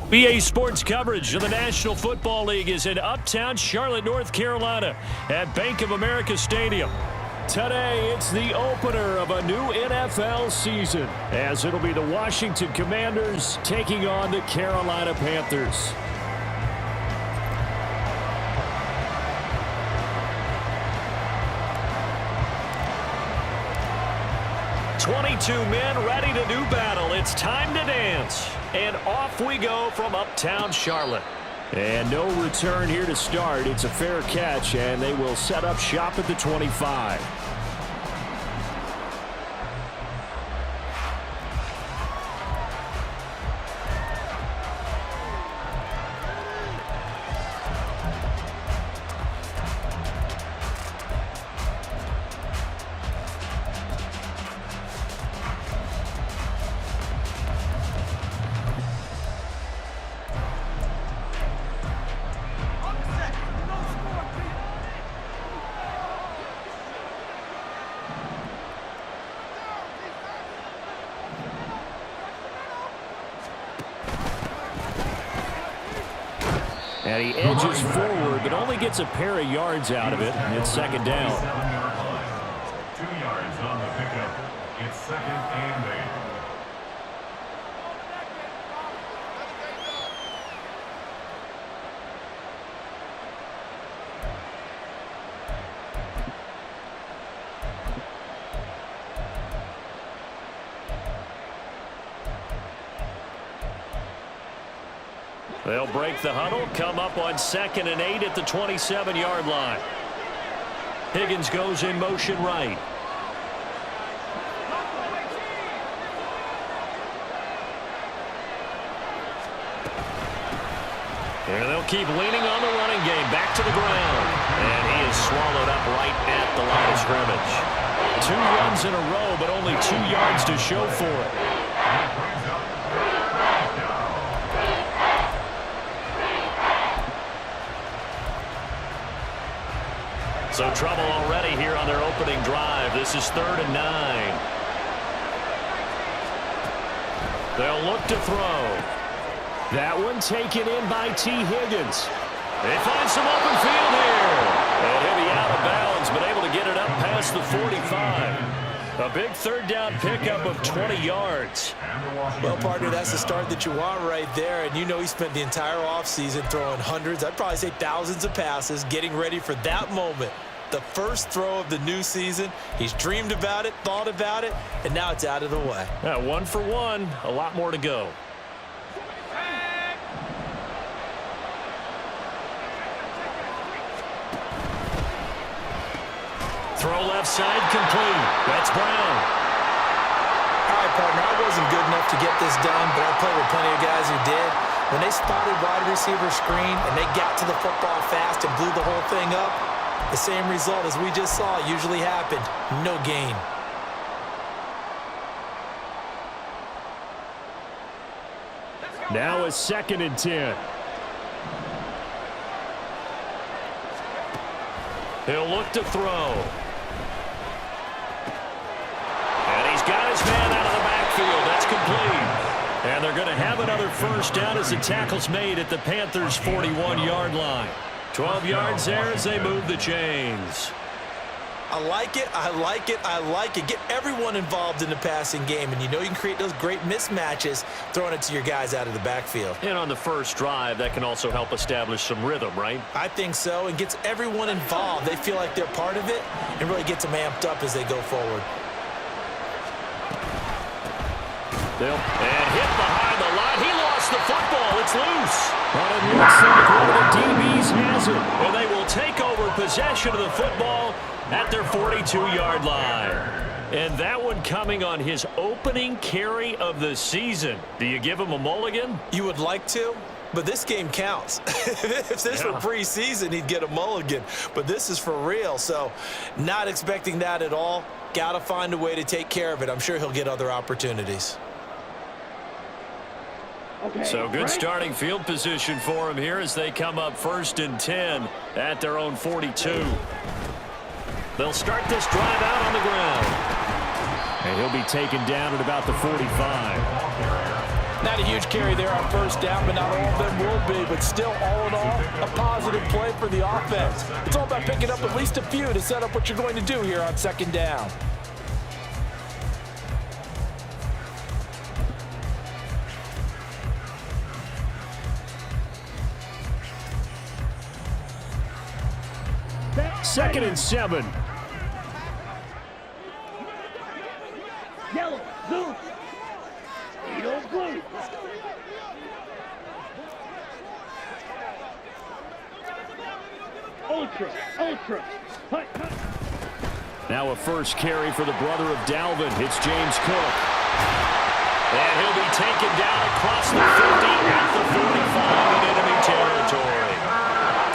BA Sports coverage of the National Football League is in uptown Charlotte, North Carolina at Bank of America Stadium. Today, it's the opener of a new NFL season, as it'll be the Washington Commanders taking on the Carolina Panthers. "22 men ready to do battle. It's time to dance." And off we go from uptown Charlotte. And no return here to start. It's a fair catch, and they will set up shop at the 25. And he edges forward, but only gets a pair of yards out of it. It's second down. 2 yards on the pickup. It's second and 8. They'll break the huddle, come up on second and 8 at the 27-yard line. Higgins goes in motion right. And they'll keep leaning on the running game. Back to the ground. And he is swallowed up right at the line of scrimmage. 2 runs in a row, but only 2 yards to show for it. So trouble already here on their opening drive. This is 3rd and 9. They'll look to throw. That one taken in by T. Higgins. They find some open field here. And he'll be out of bounds, but able to get it up past the 45. A big 3rd down pickup of 20 yards. Well, partner, that's the start that you want right there. And you know he spent the entire offseason throwing hundreds, I'd probably say thousands of passes, getting ready for that moment. The first throw of the new season. He's dreamed about it, thought about it, and now it's out of the way. 1 for 1, a lot more to go. Throw left side complete. That's Brown. All right, partner, I wasn't good enough to get this done, but I played with plenty of guys who did. When they spotted wide receiver screen and they got to the football fast and blew the whole thing up, the same result as we just saw usually happened. No gain. Now it's 2nd and 10. He'll look to throw. And he's got his man out of the backfield. That's complete. And they're going to have another first down as the tackle's made at the Panthers' 41-yard line. 12 yards there as they move the chains. I like it, I like it, I like it. Get everyone involved in the passing game, and you know you can create those great mismatches throwing it to your guys out of the backfield. And on the first drive, that can also help establish some rhythm, right? I think so, and gets everyone involved. They feel like they're part of it and really gets them amped up as they go forward. And hit behind the line. He lost the football. It's loose. But it looks like one of the DBs has it. And they will take over possession of the football at their 42-yard line. And that one coming on his opening carry of the season. Do you give him a mulligan? You would like to, but this game counts. If this were preseason, he'd get a mulligan. But this is for real, so not expecting that at all. Got to find a way to take care of it. I'm sure he'll get other opportunities. So good starting field position for him here as they come up 1st and 10 at their own 42. They'll start this drive out on the ground. And he'll be taken down at about the 45. Not a huge carry there on first down, but not all of them will be. But still, all in all, a positive play for the offense. It's all about picking up at least a few to set up what you're going to do here on second down. Second and 7. Yellow, blue. Yellow, blue. Ultra, ultra. Hut, hut. Now a first carry for the brother of Dalvin. It's James Cook. And he'll be taken down across the 50 at the 45 in enemy territory.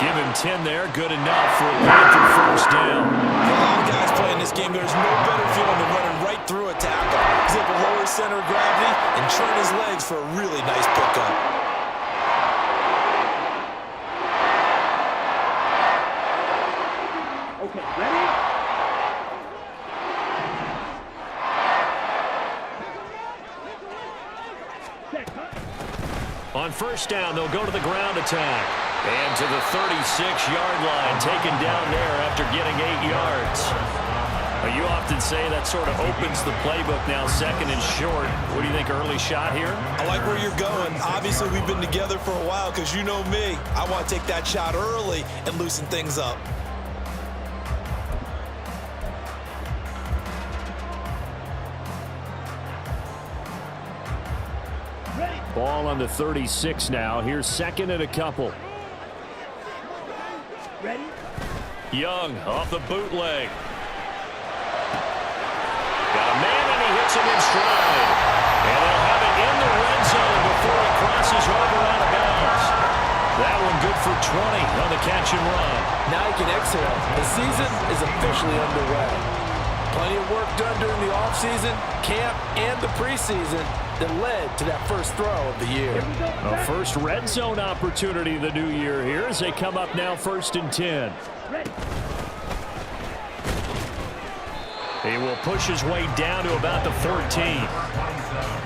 Give him 10 there. Good enough for a Panther first down. For a lot of guys playing this game, there's no better feeling than running right through a tackle. He's able to lower his center of gravity and turn his legs for a really nice pickup. Okay, ready? Set, hut. On first down, they'll go to the ground attack. And to the 36-yard line, taken down there after getting 8 yards. Well, you often say that sort of opens the playbook now, second and short. What do you think, early shot here? I like where you're going. Obviously, we've been together for a while because you know me. I want to take that shot early and loosen things up. Ball on the 36 now. Here's second and a couple. Ready? Young off the bootleg. Got a man and he hits him in stride. And they'll have it in the red zone before he crosses over out of bounds. That one good for 20 on the catch and run. Now you can exhale. The season is officially underway. Plenty of work done during the offseason, camp, and the preseason that led to that first throw of the year. A first red zone opportunity the new year here as they come up now first and 10. Ready? He will push his way down to about the 14.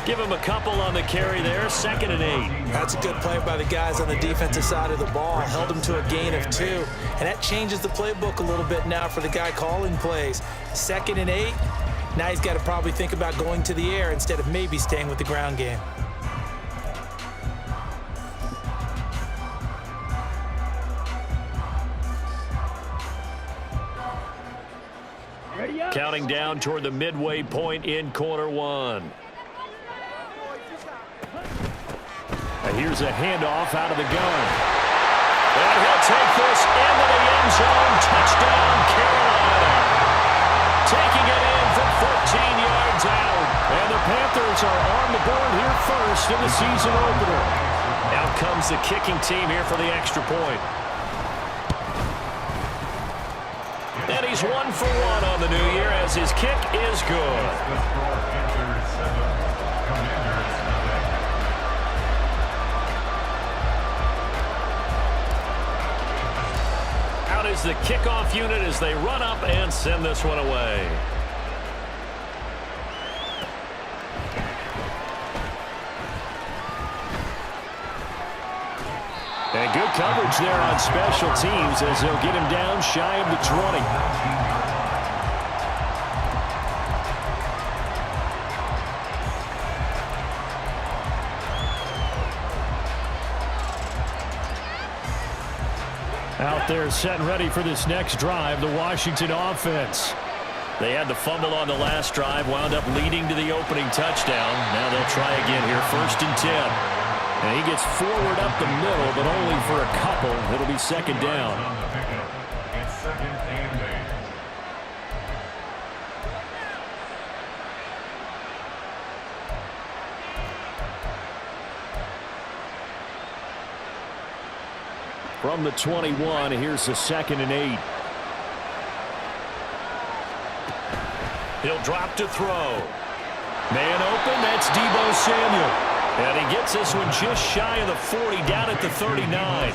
Give him a couple on the carry there, second and 8. That's a good play by the guys on the defensive side of the ball. Held him to a gain of 2. And that changes the playbook a little bit now for the guy calling plays. Second and 8. Now he's got to probably think about going to the air instead of maybe staying with the ground game. Ready up? Counting down toward the midway point in quarter one. Here's a handoff out of the gun. And he'll take this into the end zone. Touchdown, Carolina. Taking it in from 14 yards out. And the Panthers are on the board here first in the season opener. Out comes the kicking team here for the extra point. And he's 1 for 1 on the new year as his kick is good. Out is the kickoff unit as they run up and send this one away. And good coverage there on special teams as they'll get him down shy of the 20. Out there set and ready for this next drive, the Washington offense. They had the fumble on the last drive, wound up leading to the opening touchdown. Now they'll try again here, first and 10. And he gets forward up the middle, but only for a couple. It'll be second down. It's second and 8. From the 21, here's the second and 8. He'll drop to throw. Man open, that's Deebo Samuel. And he gets this one just shy of the 40, down at the 39.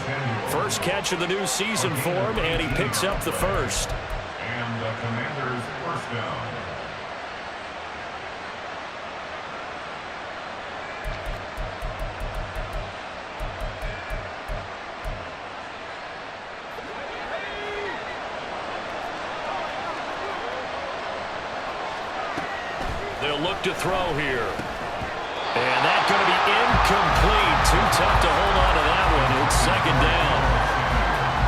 First catch of the new season for him, and he picks up the first. And the Commanders' first down. They'll look to throw here. And that's going to be incomplete. Too tough to hold on to that one. It's second down.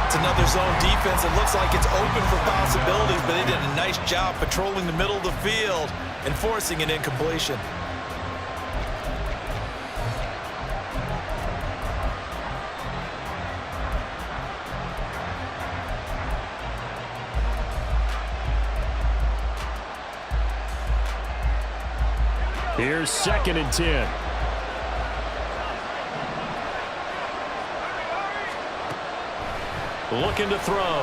It's another zone defense. It looks like it's open for possibilities, but they did a nice job patrolling the middle of the field and forcing an incompletion. Here's 2nd and 10. Looking to throw.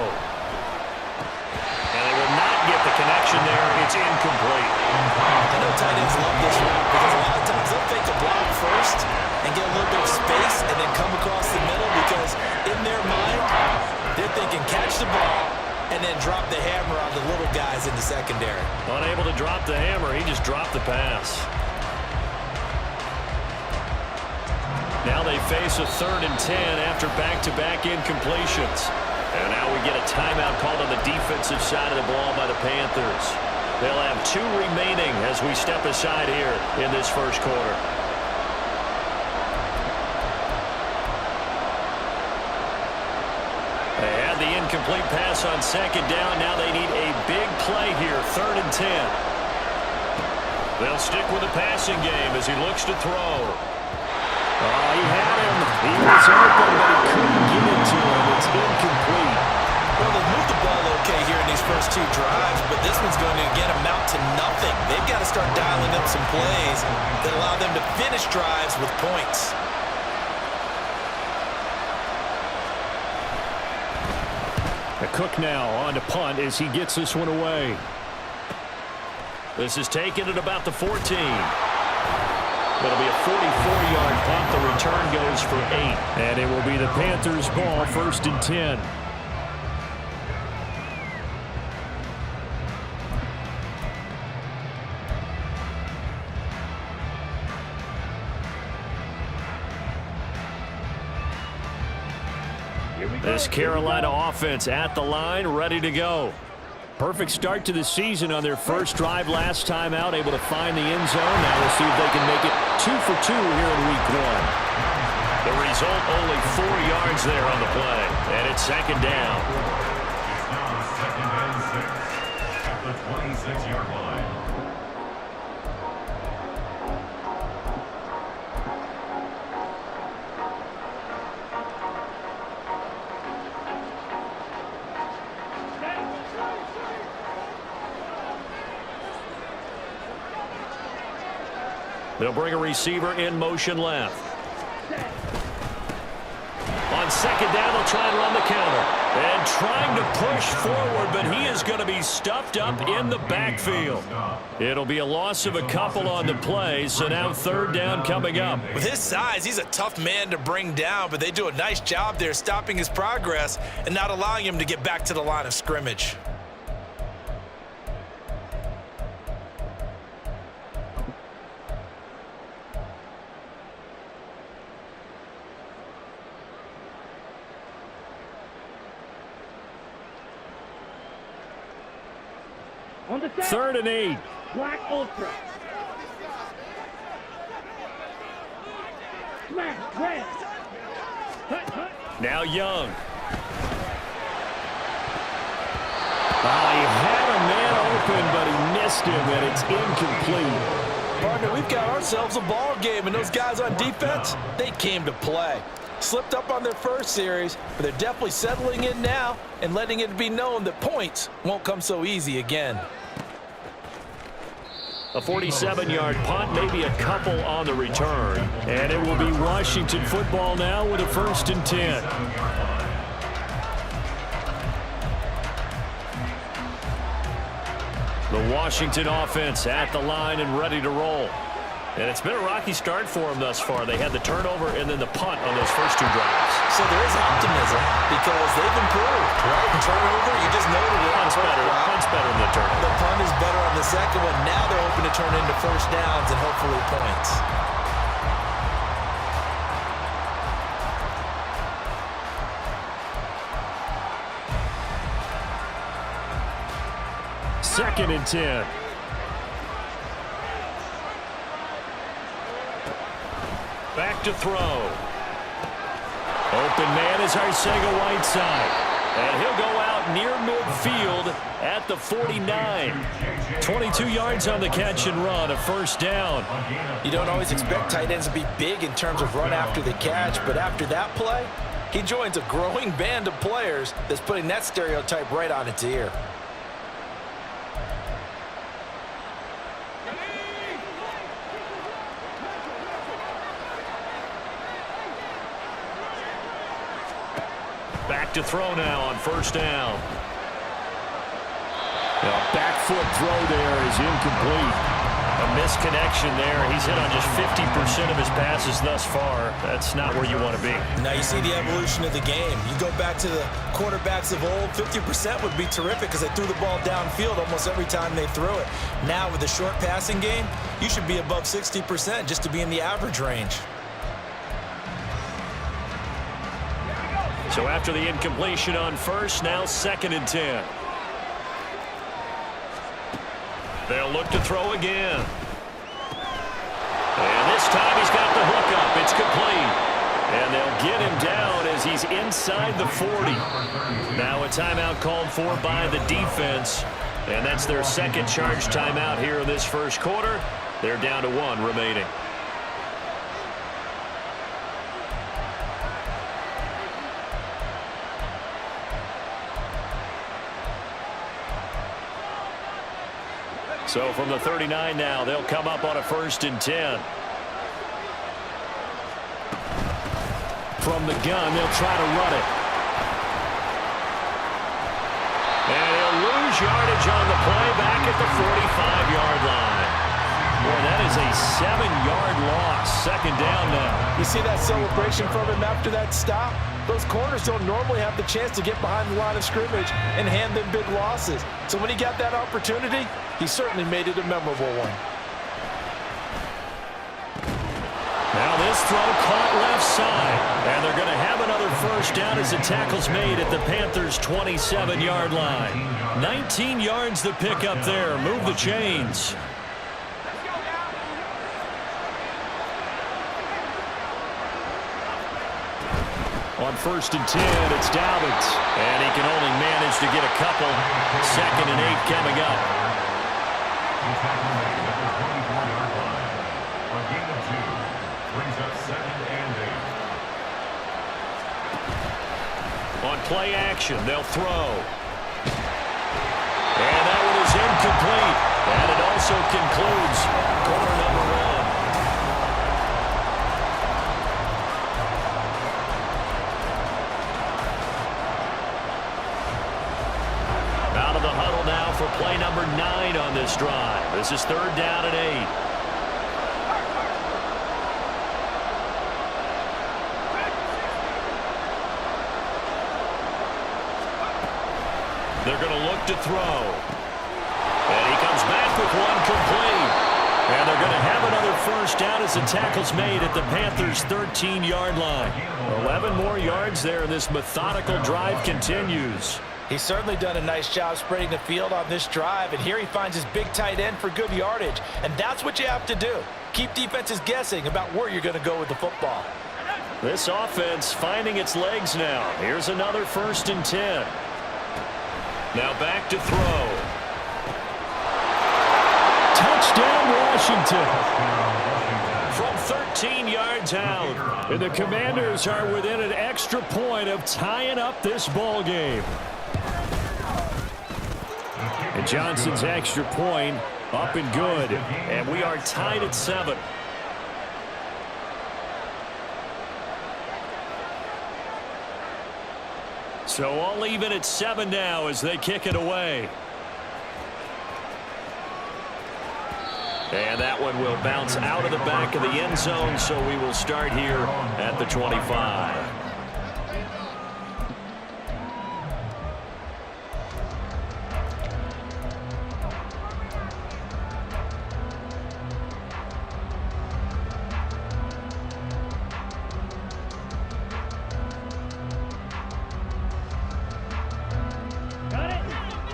And they will not get the connection there. It's incomplete. I know tight ends love this route because a lot of times they'll fake a block first and get a little bit of space and then come across the middle because in their mind, they're thinking catch the ball and then drop the hammer on the little guys in the secondary. Unable to drop the hammer, he just dropped the pass. Now they face a 3rd and 10 after back-to-back incompletions. And now we get a timeout called on the defensive side of the ball by the Panthers. They'll have 2 remaining as we step aside here in this first quarter. They had the incomplete pass on 2nd down. Now they need a big play here, 3rd and 10. They'll stick with the passing game as he looks to throw. Oh, he had him. He was open, but he couldn't get it to him. It's incomplete. Well, they've moved the ball okay here in these first 2 drives, but this one's going to, again, amount to nothing. They've got to start dialing up some plays that allow them to finish drives with points. The Cook now on to punt as he gets this one away. This is taken at about the 14. It'll be a 44-yard punt. The return goes for 8. And it will be the Panthers' ball, 1st and 10. This Carolina offense at the line, ready to go. Perfect start to the season on their first drive last time out, able to find the end zone. Now we'll see if they can make it 2 for 2 here in week 1. The result, only 4 yards there on the play, and it's 2nd down. It's now 2nd and 6 at the 26-yard line. They'll bring a receiver in motion left. On 2nd down, they'll try and run the counter. And trying to push forward, but he is going to be stuffed up in the backfield. It'll be a loss of a couple on the play, so now 3rd down coming up. With his size, he's a tough man to bring down, but they do a nice job there stopping his progress and not allowing him to get back to the line of scrimmage. On the set. 3rd and 8. Black Ultra. Smash. Red. Cut, cut. Now Young. He had a man open, but he missed him, and it's incomplete. Partner, we've got ourselves a ball game, and those guys on defense, they came to play. Slipped up on their first series, but they're definitely settling in now and letting it be known that points won't come so easy again. A 47-yard punt, maybe a couple on the return. And it will be Washington football now with a 1st and 10. The Washington offense at the line and ready to roll. And it's been a rocky start for them thus far. They had the turnover and then the punt on those first 2 drives. So there is optimism because they've improved, right? Turnover, you just noted it. Punt's better than the turnover. The punt is better on the second one. Now they're hoping to turn into 1st downs and hopefully points. Second and 10. Back to throw. Open man is Arcega-Whiteside. And he'll go out near midfield at the 49. 22 yards on the catch and run, a first down. You don't always expect tight ends to be big in terms of run after the catch, but after that play, he joins a growing band of players that's putting that stereotype right on its ear. Back to throw now on first down. A back foot throw there is incomplete. A misconnection there. He's hit on just 50% of his passes thus far. That's not where you want to be. Now you see the evolution of the game. You go back to the quarterbacks of old, 50% would be terrific because they threw the ball downfield almost every time they threw it. Now with the short passing game, you should be above 60% just to be in the average range. So after the incompletion on first, now 2nd and 10. They'll look to throw again. And this time he's got the hook up. It's complete. And they'll get him down as he's inside the 40. Now a timeout called for by the defense. And that's their second charge timeout here in this first quarter. They're down to 1 remaining. So from the 39 now, they'll come up on a 1st and 10. From the gun, they'll try to run it. And he'll lose yardage on the play back at the 45-yard line. Boy, that is a 7-yard loss. 2nd down now. You see that celebration from him after that stop? Those corners don't normally have the chance to get behind the line of scrimmage and hand them big losses. So when he got that opportunity, he certainly made it a memorable one. Now this throw caught left side. And they're going to have another first down as the tackle's made at the Panthers' 27-yard line. 19 yards the pick up there. Move the chains. On 1st and 10, it's Dobbins. And he can only manage to get a couple. 2nd and 8 coming up. On play action, they'll throw. And that one is incomplete. And it also concludes quarter number 1. Out of the huddle now for play number 9 on this drive. This is 3rd down and 8. They're going to look to throw. And he comes back with one complete. And they're going to have another first down as the tackle's made at the Panthers' 13-yard line. 11 more yards there, and this methodical drive continues. He's certainly done a nice job spreading the field on this drive, and here he finds his big tight end for good yardage. And that's what you have to do. Keep defenses guessing about where you're going to go with the football. This offense finding its legs now. Here's another 1st and 10. Now back to throw. Touchdown, Washington. From 13 yards out. And the Commanders are within an extra point of tying up this ball game. And Johnson's extra point up and good. And we are tied at 7. So all even at 7 now as they kick it away. And that one will bounce out of the back of the end zone, so we will start here at the 25.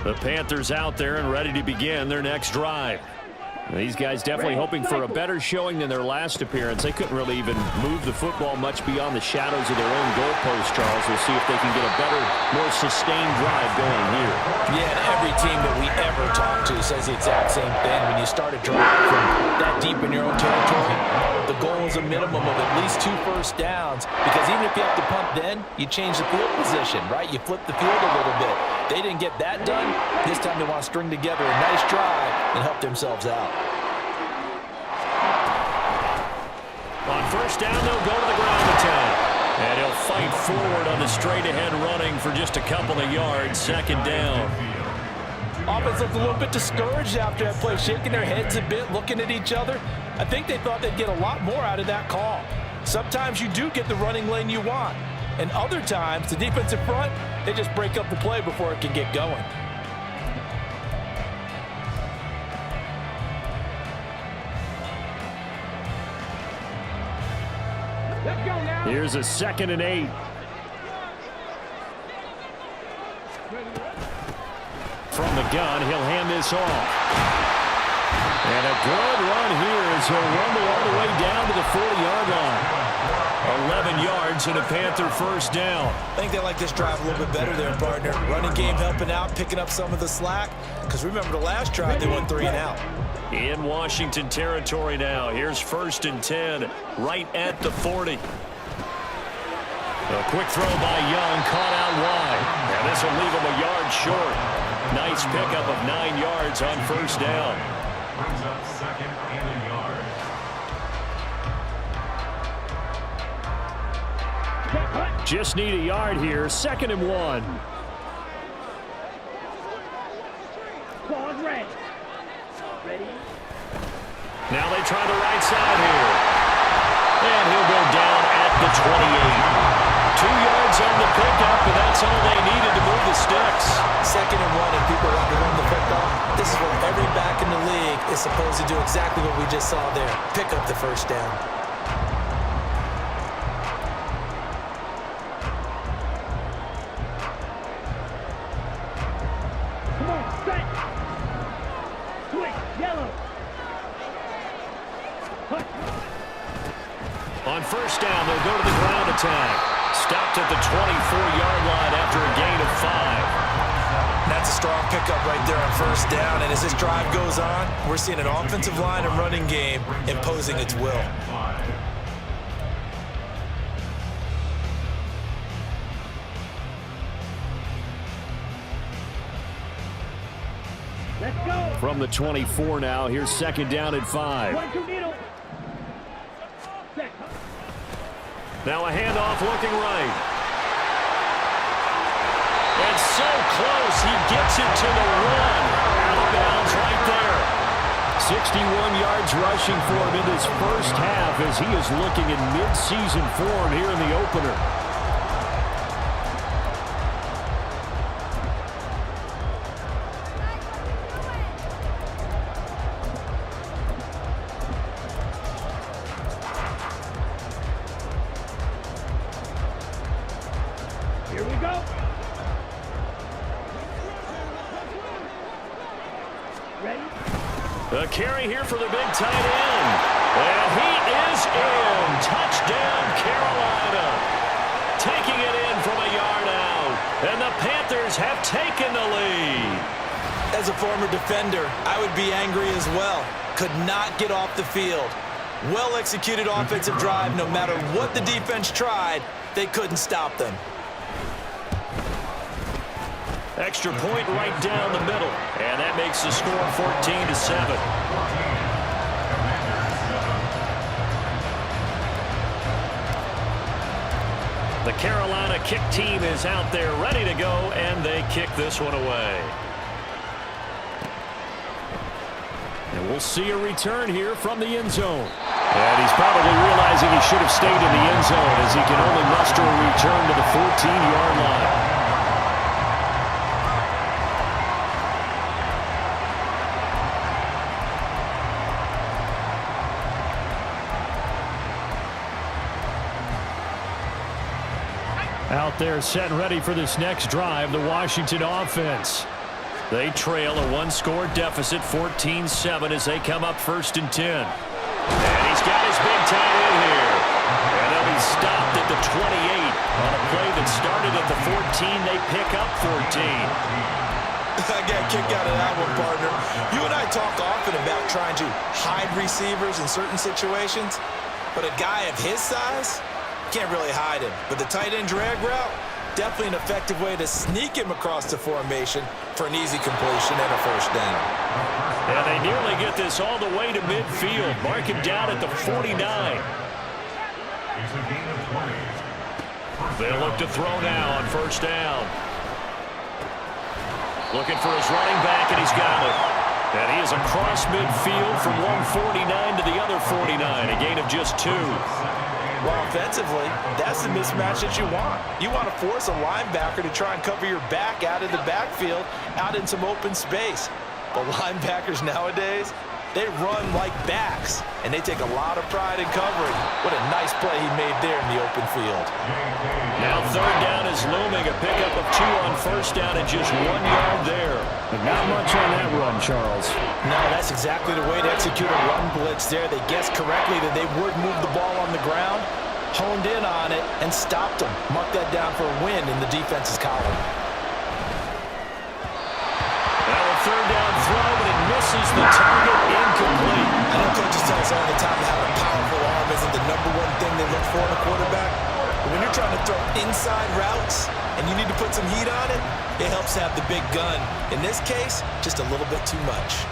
The Panthers out there and ready to begin their next drive. These guys definitely hoping for a better showing than their last appearance. They couldn't really even move the football much beyond the shadows of their own goalpost, Charles. We'll see if they can get a better, more sustained drive going here. Yeah, and every team that we ever talk to says the exact same thing. When you start a drive from that deep in your own territory, the goal is a minimum of at least 2 first downs, because even if you have to punt then, you change the field position, right? You flip the field a little bit. They didn't get that done. This time they want to string together a nice drive and help themselves out. On first down, they'll go to the ground attack. And he'll fight forward on the straight-ahead running for just a couple of yards. Second down. Offense looked a little bit discouraged after that play, shaking their heads a bit, looking at each other. I think they thought they'd get a lot more out of that call. Sometimes you do get the running lane you want. And other times, the defensive front, they just break up the play before it can get going. Let's go now. Here's a 2nd and 8. From the gun, he'll hand this off. And a good run here as he'll rumble all the way down to the 40-yard line. 11 yards and a Panther first down. I think they like this drive a little bit better there, partner. Running game helping out, picking up some of the slack. Because remember, the last drive, they went 3 and out. In Washington territory now. Here's 1st and 10, right at the 40. A quick throw by Young, caught out wide. And this will leave him a yard short. Nice pickup of 9 yards on first down. Brings up 2nd and a yard. Just need a yard here. 2nd and 1. Claws red. Ready? Now they try the right side here. And he'll go down at the 28. 2 yards on the pickup, and that's all they needed to move the sticks. 2nd and 1, and people want to run the football. This is where every back in the league is supposed to do exactly what we just saw there. Pick up the first down. Come on, set. Switch, yellow. Hut. On first down, they'll go to the ground attack. Stopped at the 24-yard line after a gain of 5. That's a strong pickup right there on first down. And as this drive goes on, we're seeing an offensive line and running game imposing its will. Let's go. From the 24 now, here's 2nd down at 5. 1-2 needle. Set. Now a handoff looking right. And so close, he gets it to the 1. Out of bounds right there. 61 yards rushing for him in this first half as he is looking in mid-season form here in the opener. Here we go. Ready? A carry here for the big tight end. And he is in. Touchdown, Carolina. Taking it in from a yard out. And the Panthers have taken the lead. As a former defender, I would be angry as well. Could not get off the field. Well-executed offensive drive. No matter what the defense tried, they couldn't stop them. Extra point right down the middle. And that makes the score 14-7. The Carolina kick team is out there ready to go, and they kick this one away. And we'll see a return here from the end zone. And he's probably realizing he should have stayed in the end zone as he can only muster a return to the 14-yard line. Out there set and ready for this next drive, the Washington offense. They trail a one-score deficit, 14-7, as they come up 1st and 10. And he's got his big tight end here. And they'll be stopped at the 28. On a play that started at the 14, they pick up 14. I got a kick out of that one, partner. You and I talk often about trying to hide receivers in certain situations, but a guy of his size, can't really hide him. But the tight end drag route, definitely an effective way to sneak him across the formation for an easy completion and a 1st down. And they nearly get this all the way to midfield. Mark him down at the 49. It's a gain of 20. They'll look to throw now on 1st down. Looking for his running back, and he's got it. And he is across midfield from 149 to the other 49, a gain of just 2. Well, offensively, that's the mismatch that you want. You want to force a linebacker to try and cover your back out of the backfield, out in some open space. But linebackers nowadays, they run like backs, and they take a lot of pride in covering. What a nice play he made there in the open field. Now 3rd down is looming, a pickup of 2 on 1st down and just 1 yard there. But not much on that run, Charles. No, that's exactly the way to execute a run blitz there. They guessed correctly that they would move the ball on the ground, honed in on it, and stopped them. Mark that down for a win in the defense's column. Now a 3rd down throw, but it misses the target, incomplete. I know coaches tell us all the time that having a powerful arm isn't the #1 thing they look for in a quarterback. But when you're trying to throw inside routes and you need to put some heat on it, it helps have the big gun. In this case, just a little bit too much.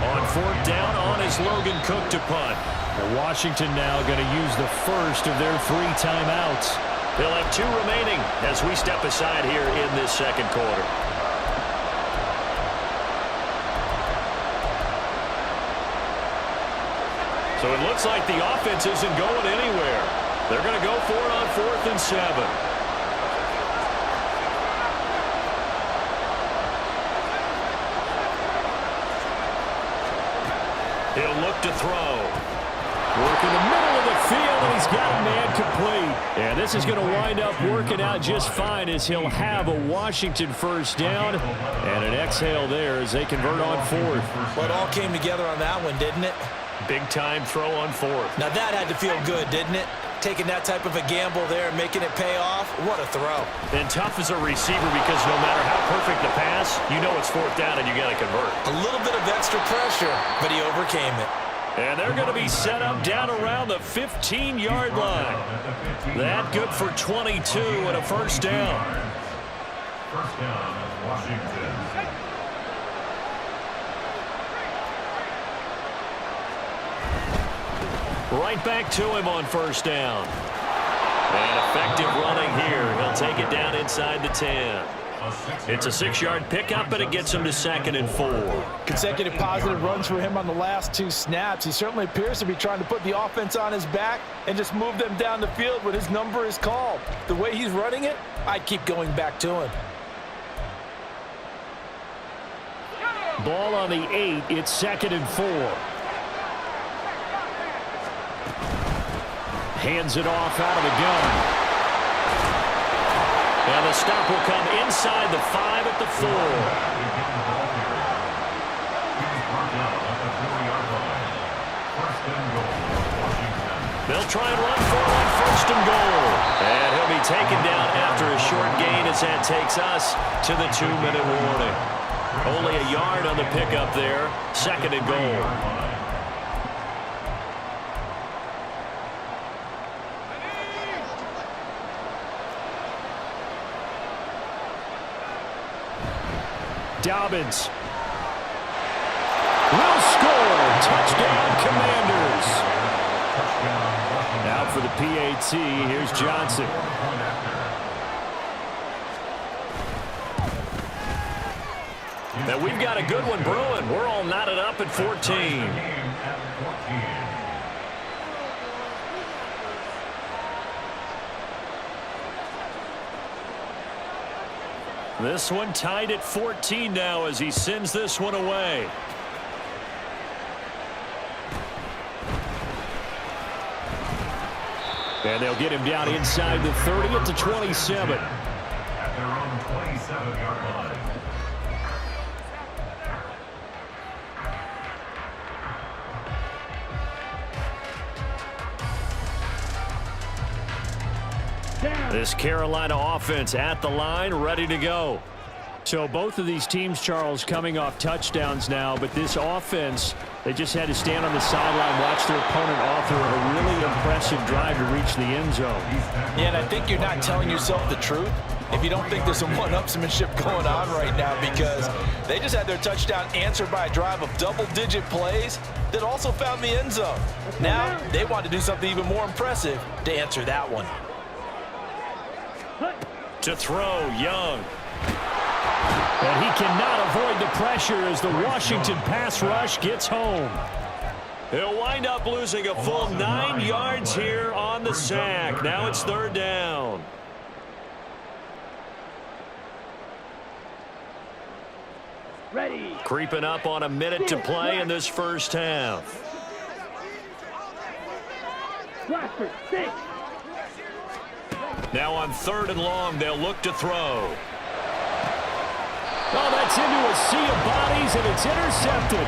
On 4th down, on is Logan Cook to punt. And Washington now going to use the first of their 3 timeouts. They'll have 2 remaining as we step aside here in this 2nd quarter. So it looks like the offense isn't going anywhere. They're going to go for it on 4th and 7. He'll look to throw. Work in the middle of the field, and he's got a man complete. And this is going to wind up working out just fine as he'll have a Washington 1st down. And an exhale there as they convert on 4th. Well, it all came together on that one, didn't it? Big-time throw on 4th. Now that had to feel good, didn't it? Taking that type of a gamble there and making it pay off. What a throw. And tough as a receiver because no matter how perfect the pass, you know it's 4th down and you got to convert. A little bit of extra pressure, but he overcame it. And they're going to be set up down around the 15-yard line. That good for 22 and a 1st down. 1st down, Washington. Right back to him on 1st down. And effective running here. He'll take it down inside the 10. It's a 6-yard pickup, but it gets him to 2nd and 4. Consecutive positive runs for him on the last 2 snaps. He certainly appears to be trying to put the offense on his back and just move them down the field when his number is called. The way he's running it, I'd keep going back to him. Ball on the 8. It's 2nd and 4. Hands it off out of the gun. And the stop will come inside the 5 at the 4. They'll try and run for it on 1st and goal. And he'll be taken down after a short gain as that takes us to the 2-minute warning. Only a yard on the pickup there. 2nd and goal. Dobbins will score. Touchdown, Commanders. Now for the PAT, here's Johnson. Now we've got a good one brewing. We're all knotted up at 14. This one tied at 14 now as he sends this one away. And they'll get him down inside the 30 at the 27. At their own 27. 7-yard line. This Carolina offense at the line, ready to go. So both of these teams, Charles, coming off touchdowns now, but this offense, they just had to stand on the sideline, watch their opponent author a really impressive drive to reach the end zone. Yeah, and I think you're not telling yourself the truth if you don't think there's some one-upsmanship going on right now, because they just had their touchdown answered by a drive of double-digit plays that also found the end zone. Now they want to do something even more impressive to answer that one. To throw, Young. But he cannot avoid the pressure as the Washington pass rush gets home. He'll wind up losing a full 9 yards here on the sack. Now it's 3rd down. Ready. Creeping up on a minute to play in this first half. Blackford, 6. Now on 3rd and long, they'll look to throw. Oh, that's into a sea of bodies, and it's intercepted.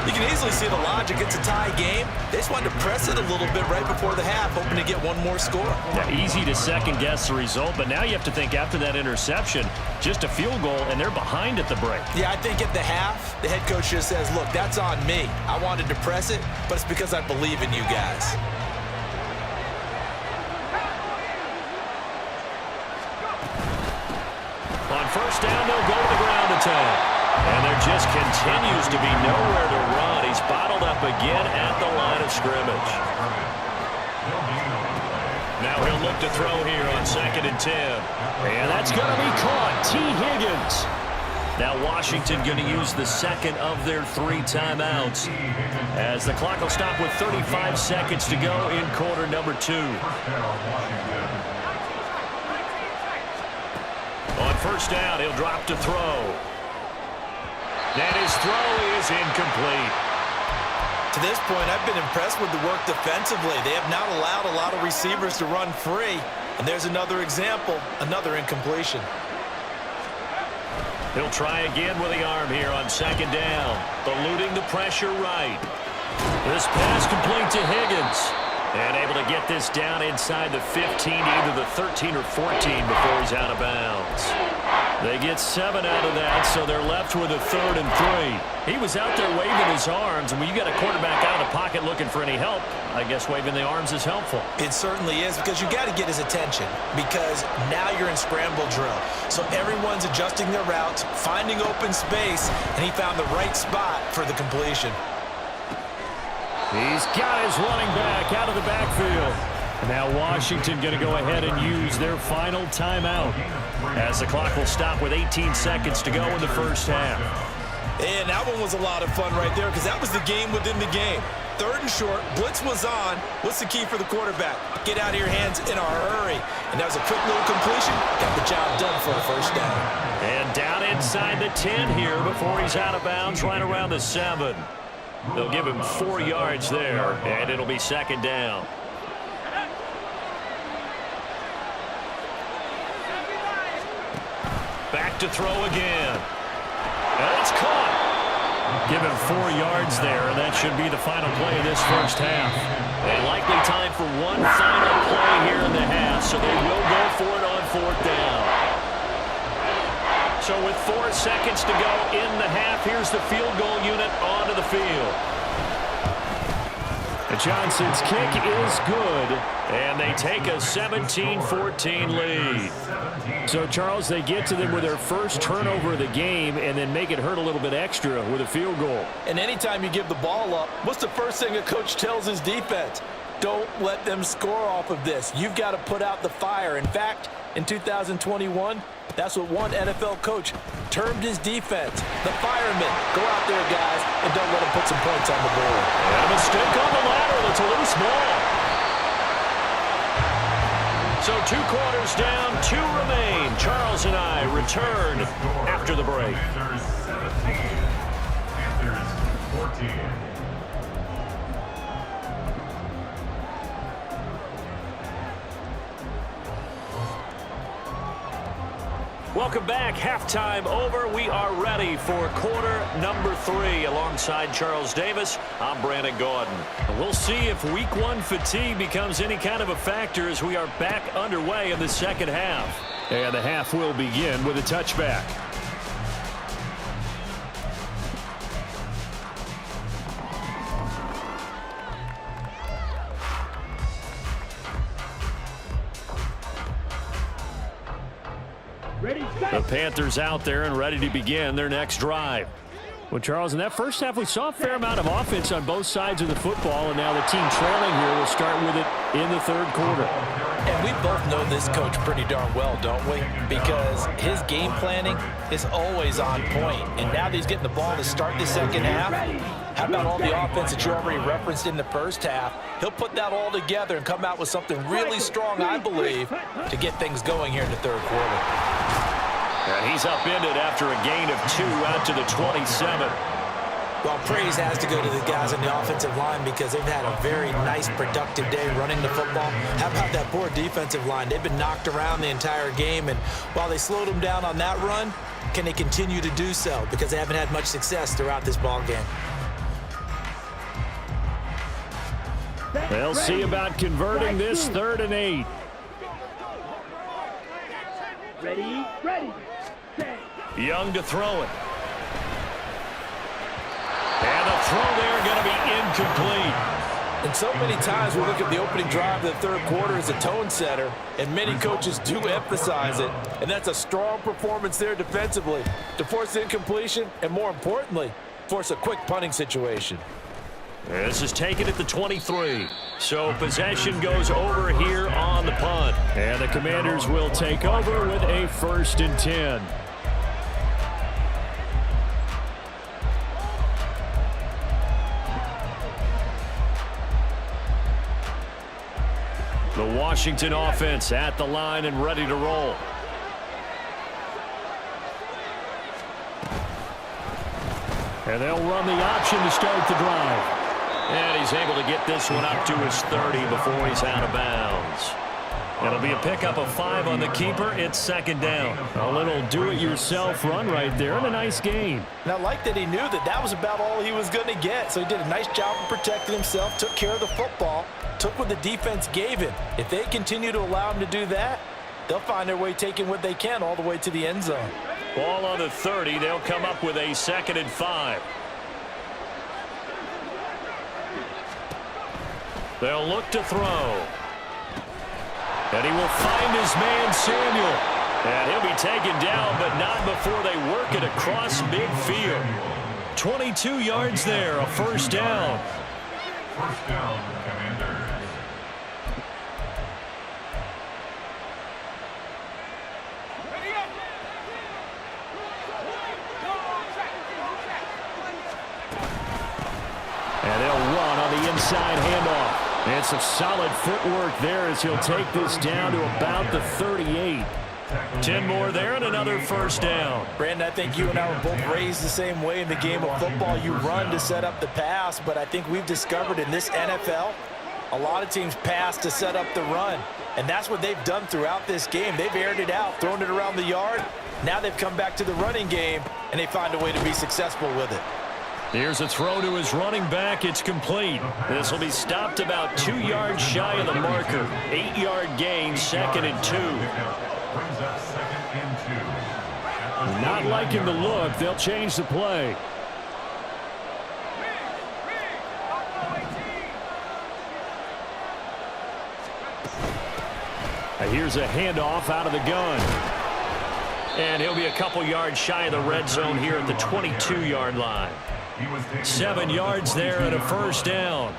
You can easily see the logic. It's a tie game. They just wanted to press it a little bit right before the half, hoping to get one more score. Yeah, easy to second-guess the result, but now you have to think after that interception, just a field goal, and they're behind at the break. Yeah, I think at the half, the head coach just says, look, that's on me. I wanted to press it, but it's because I believe in you guys. On 1st down, they'll go to the ground attack. And there just continues to be nowhere to run. He's bottled up again at the line of scrimmage. Now he'll look to throw here on 2nd and 10. And that's going to be caught. T. Higgins. Now Washington going to use the second of their 3 timeouts, as the clock will stop with 35 seconds to go in quarter number 2. On 1st down, he'll drop to throw. And his throw is incomplete. To this point, I've been impressed with the work defensively. They have not allowed a lot of receivers to run free. And there's another example, another incompletion. He'll try again with the arm here on 2nd down, eluding the pressure right. This pass complete to Higgins. And able to get this down inside the 15, either the 13 or 14 before he's out of bounds. They get 7 out of that, so they're left with a 3rd and 3. He was out there waving his arms, and when you got a quarterback out of the pocket looking for any help, I guess waving the arms is helpful. It certainly is, because you got to get his attention, because now you're in scramble drill. So everyone's adjusting their routes, finding open space, and he found the right spot for the completion. He's got his running back out of the backfield. Now Washington going to go ahead and use their final timeout, as the clock will stop with 18 seconds to go in the first half. And that one was a lot of fun right there, because that was the game within the game. 3rd and short, blitz was on. What's the key for the quarterback? Get out of your hands in a hurry. And that was a quick little completion. Got the job done for a 1st down. And down inside the 10 here before he's out of bounds, right around the 7. They'll give him 4 yards there, and it'll be 2nd down. Back to throw again. And it's caught. Give him 4 yards there, and that should be the final play of this first half. And likely time for one final play here in the half, so they will go for it on 4th down. So with 4 seconds to go in the half, here's the field goal unit onto the field. Johnson's kick is good. And they take a 17-14 lead. So, Charles, they get to them with their first turnover of the game and then make it hurt a little bit extra with a field goal. And anytime you give the ball up, what's the first thing a coach tells his defense? Don't let them score off of this. You've got to put out the fire. In fact, in 2021, that's what one NFL coach termed his defense. The firemen. Go out there, guys, and don't let them put some points on the board. And a mistake on the lateral. It's a loose ball. So 2 quarters down, 2 remain. Charles and I return after the break. Panthers 17, Panthers 14. Welcome back. Halftime over. We are ready for quarter number 3. Alongside Charles Davis, I'm Brandon Gordon. And we'll see if week 1 fatigue becomes any kind of a factor as we are back underway in the second half. And the half will begin with a touchback. The Panthers out there and ready to begin their next drive. Well, Charles, in that first half, we saw a fair amount of offense on both sides of the football, and now the team trailing here will start with it in the third quarter. And we both know this coach pretty darn well, don't we? Because his game planning is always on point. And now that he's getting the ball to start the second half, how about all the offense that you already referenced in the first half? He'll put that all together and come out with something really strong, I believe, to get things going here in the third quarter. And he's upended after a gain of 2 out to the 27. Well, praise has to go to the guys on the offensive line because they've had a very nice, productive day running the football. How about that poor defensive line? They've been knocked around the entire game, and while they slowed them down on that run, can they continue to do so? Because they haven't had much success throughout this ball game. They'll see about converting this 3rd and 8. Ready, set. Young to throw it. And the throw there going to be incomplete. And so many times we look at the opening drive of the third quarter as a tone setter, and many coaches do emphasize it. And that's a strong performance there defensively to force incompletion and, more importantly, force a quick punting situation. This is taken at the 23. So possession goes over here on the punt. And the Commanders will take over with a 1st and 10. The Washington offense at the line and ready to roll. And they'll run the option to start the drive. And he's able to get this one up to his 30 before he's out of bounds. It'll be a pickup of 5 on the keeper. It's 2nd down. A little do-it-yourself run right there and a nice gain. And I like that he knew that that was about all he was going to get. So he did a nice job of protecting himself, took care of the football, took what the defense gave him. If they continue to allow him to do that, they'll find their way taking what they can all the way to the end zone. Ball on the 30. They'll come up with a 2nd and 5. They'll look to throw. And he will find his man, Samuel. And he'll be taken down, but not before they work it across midfield. 22 yards there, a 1st down. 1st down, Commanders. And they'll run on the inside handoff. And some solid footwork there as he'll take this down to about the 38. 10 more there and another 1st down. Brandon, I think you and I were both raised the same way in the game of football. You run to set up the pass, but I think we've discovered in this NFL, a lot of teams pass to set up the run. And that's what they've done throughout this game. They've aired it out, thrown it around the yard. Now they've come back to the running game, and they find a way to be successful with it. Here's a throw to his running back. It's complete. This will be stopped about 2 yards shy of the marker. 8-yard gain, 2nd and 2. Brings up 2nd and 2. Not liking the look. They'll change the play. Here's a handoff out of the gun. And he'll be a couple yards shy of the red zone here at the 22-yard line. 7 yards there and a 1st down.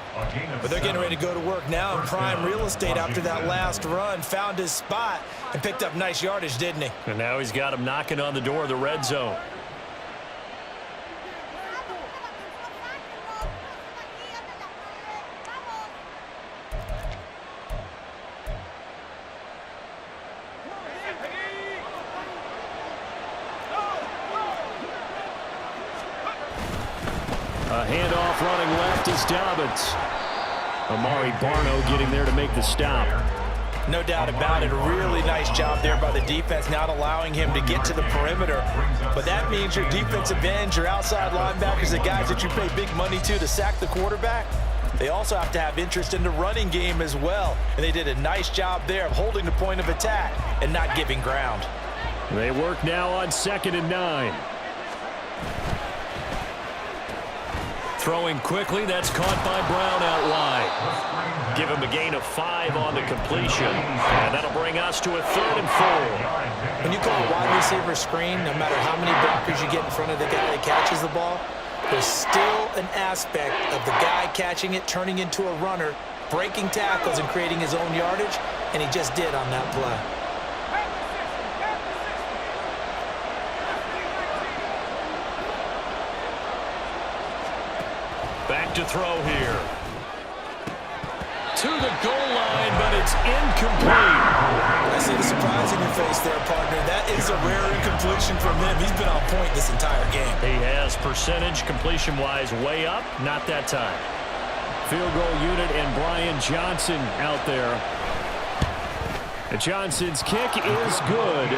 But they're getting ready to go to work now in prime real estate after that last run. Found his spot and picked up nice yardage, didn't he? And now he's got him knocking on the door of the red zone. A handoff running left is Dobbins. Amari Barno getting there to make the stop. No doubt about it. A really nice job there by the defense, not allowing him to get to the perimeter. But that means your defensive ends, your outside linebackers, the guys that you pay big money to sack the quarterback, they also have to have interest in the running game as well. And they did a nice job there of holding the point of attack and not giving ground. They work now on 2nd and 9. Throwing quickly, that's caught by Brown out wide. Give him a gain of 5 on the completion. And that'll bring us to a 3rd and 4. When you call a wide receiver screen, no matter how many blockers you get in front of the guy that catches the ball, there's still an aspect of the guy catching it, turning into a runner, breaking tackles and creating his own yardage, and he just did on that play. Back to throw here. To the goal line, but it's incomplete. I see the surprise in your face there, partner. That is a rare incompletion from him. He's been on point this entire game. He has percentage completion-wise way up, not that time. Field goal unit and Brian Johnson out there. And Johnson's kick is good.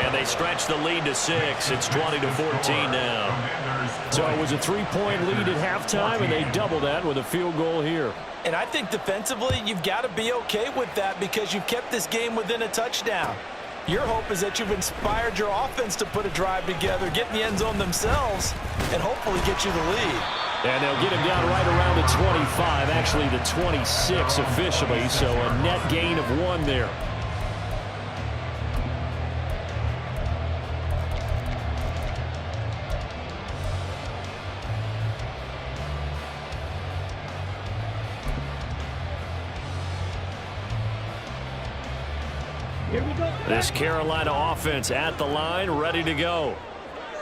And they stretch the lead to 6. It's 20-14 now. So it was a 3-point lead at halftime, and they double that with a field goal here. And I think defensively, you've got to be okay with that because you've kept this game within a touchdown. Your hope is that you've inspired your offense to put a drive together, get in the end zone themselves, and hopefully get you the lead. And they'll get him down right around the 25, actually the 26 officially, so a net gain of 1 there. This Carolina offense at the line, ready to go.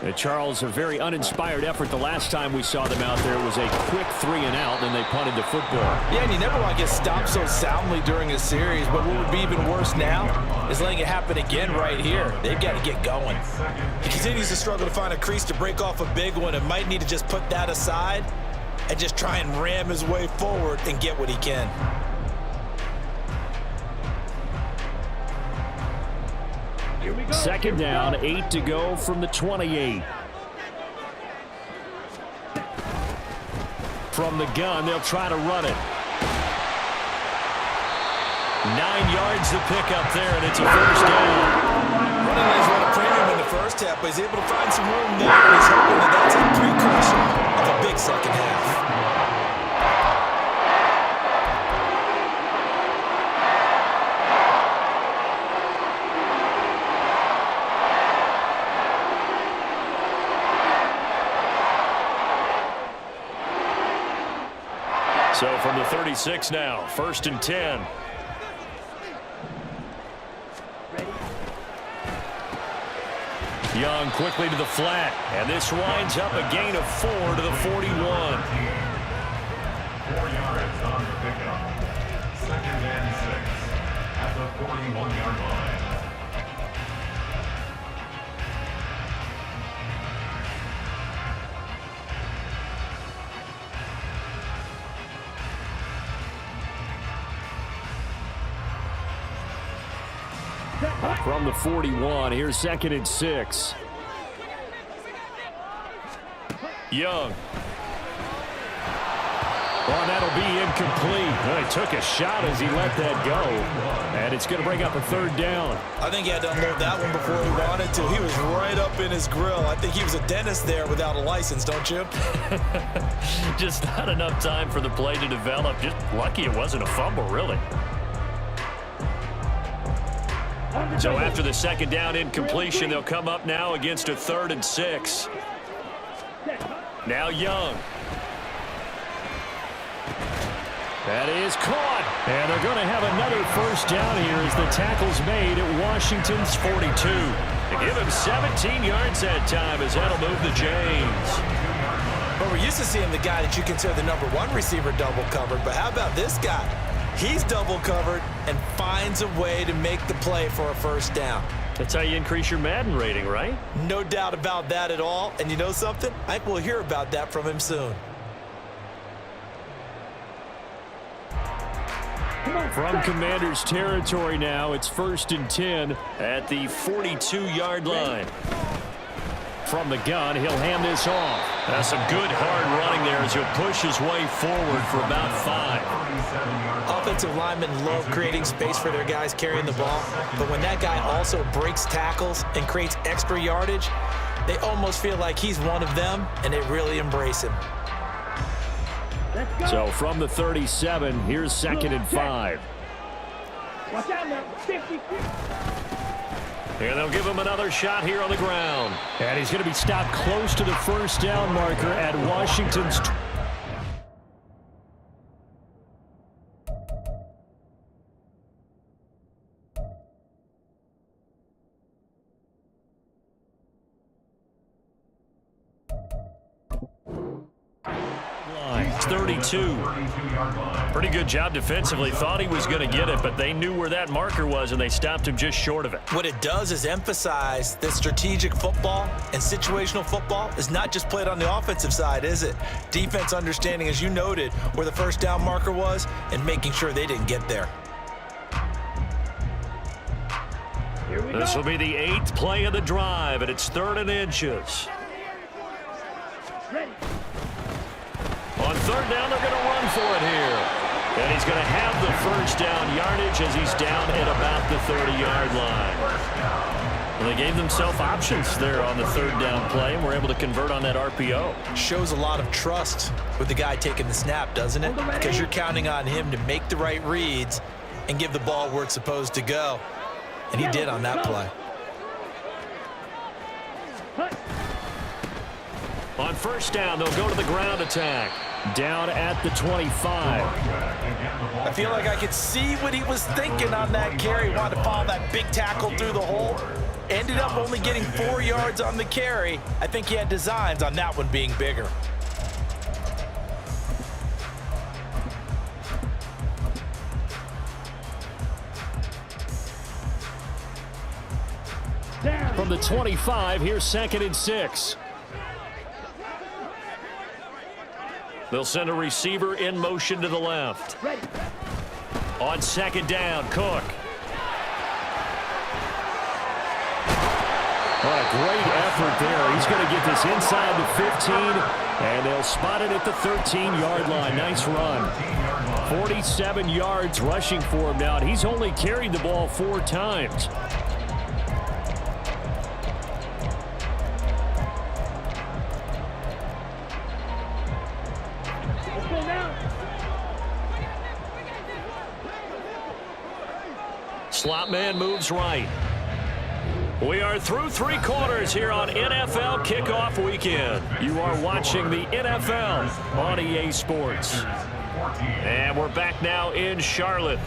And Charles, a very uninspired effort the last time we saw them out there. It was a quick 3 and out, and they punted the football. Yeah, and you never want to get stopped so soundly during a series, but what would be even worse now is letting it happen again right here. They've got to get going. He continues to struggle to find a crease to break off a big one and might need to just put that aside and just try and ram his way forward and get what he can. Second down, 8 to go from the 28. From the gun, they'll try to run it. 9 yards to pick up there, and it's a first down. Running lanes run a premium in the first half, but he's able to find some room there, and he's hoping that that's a precursor of a big second half. So from the 36 now, 1st and 10. Young quickly to the flat, and this winds up a gain of 4 to the 41. 4 yards on the pickup. 2nd and 6 at the 41-yard line. From the 41, here's 2nd and 6. Young. Well, that'll be incomplete. Well, he took a shot as he let that go. And it's going to bring up a 3rd down. I think he had to unload that one before he wanted to. He was right up in his grill. I think he was a dentist there without a license, don't you? Just not enough time for the play to develop. Just lucky it wasn't a fumble, really. So after the 2nd down incompletion, they'll come up now against a 3rd and 6. Now Young. That is caught. And they're going to have another first down here as the tackle's made at Washington's 42. They give him 17 yards that time as that'll move the chains. But we're used to seeing the guy that you consider the #1 receiver double covered. But how about this guy? He's double covered and finds a way to make the play for a first down. That's how you increase your Madden rating, right? No doubt about that at all. And you know something? I think we'll hear about that from him soon. From Commanders territory now, it's 1st and 10 at the 42-yard line. From the gun, he'll hand this off. That's some good hard running there as he'll push his way forward for about 5. Offensive linemen love creating space for their guys carrying the ball, but when that guy also breaks tackles and creates extra yardage, they almost feel like he's one of them, and they really embrace him. So from the 37, here's 2nd and 5. Watch out now. 50. And they'll give him another shot here on the ground. And he's going to be stopped close to the first down marker at Washington's. It's 32. Pretty good job defensively. Thought he was going to get it, but they knew where that marker was, and they stopped him just short of it. What it does is emphasize that strategic football and situational football is not just played on the offensive side, is it? Defense understanding, as you noted, where the first down marker was and making sure they didn't get there. This will be the 8th play of the drive, and it's 3rd and inches. Ready. On 3rd down, they're going to run for it here. And he's going to have the first down yardage as he's down at about the 30-yard line. Well, they gave themselves options there on the 3rd down play, and were able to convert on that RPO. Shows a lot of trust with the guy taking the snap, doesn't it? Because you're counting on him to make the right reads and give the ball where it's supposed to go. And he did on that play. On 1st down, they'll go to the ground attack. Down at the 25. I feel like I could see what he was thinking on that carry. Wanted to follow that big tackle through the hole. Ended up only getting 4 yards on the carry. I think he had designs on that one being bigger. From the 25, here's 2nd and 6. They'll send a receiver in motion to the left. Ready. On 2nd down, Cook. Oh, a great effort there. He's going to get this inside the 15, and they'll spot it at the 13-yard line. Nice run. 47 yards rushing for him now, and he's only carried the ball 4 times. Slot man moves right. We are through 3 quarters here on NFL Kickoff Weekend. You are watching the NFL on EA Sports. And we're back now in Charlotte.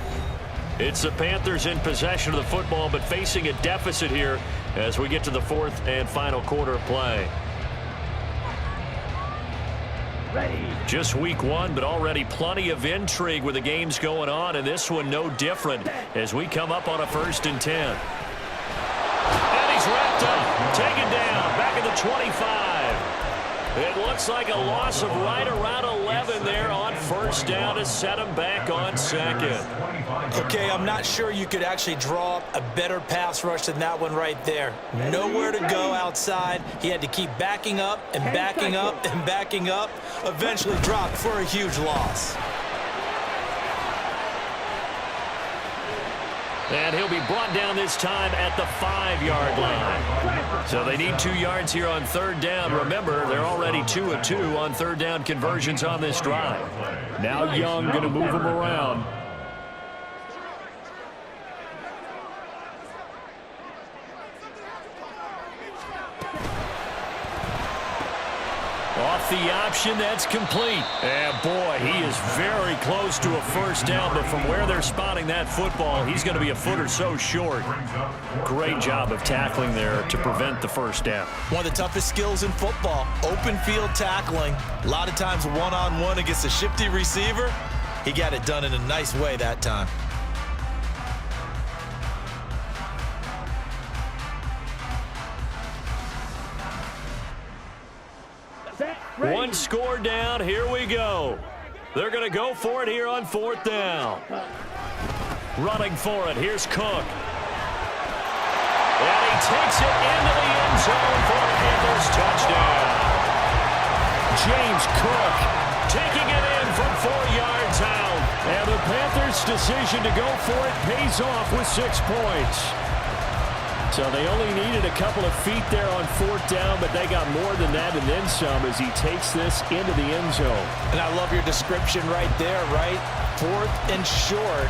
It's the Panthers in possession of the football, but facing a deficit here as we get to the 4th and final quarter of play. Ready. Just week 1, but already plenty of intrigue with the games going on, and this one no different as we come up on a 1st and 10. And he's wrapped up, taken down, back at the 25. It looks like a loss of right around 11 there on 1st down to set him back on 2nd. Okay, I'm not sure you could actually draw up a better pass rush than that one right there. Nowhere to go outside. He had to keep backing up and backing up and backing up. Eventually dropped for a huge loss. And he'll be brought down this time at the 5-yard line. So they need 2 yards here on 3rd down. Remember, they're already 2 of 2 on 3rd down conversions on this drive. Now Young going to move him around. Off the option, that's complete. And boy, he is very close to a 1st down, but from where they're spotting that football, he's going to be a foot or so short. Great job of tackling there to prevent the 1st down. One of the toughest skills in football, open field tackling. A lot of times one-on-one against a shifty receiver. He got it done in a nice way that time. One score down, here we go. They're going to go for it here on 4th down. Running for it, here's Cook. And he takes it into the end zone for a Panthers touchdown. James Cook taking it in from 4 yards out. And the Panthers' decision to go for it pays off with 6 points. So they only needed a couple of feet there on 4th down, but they got more than that and then some as he takes this into the end zone. And I love your description right there, right? 4th and short.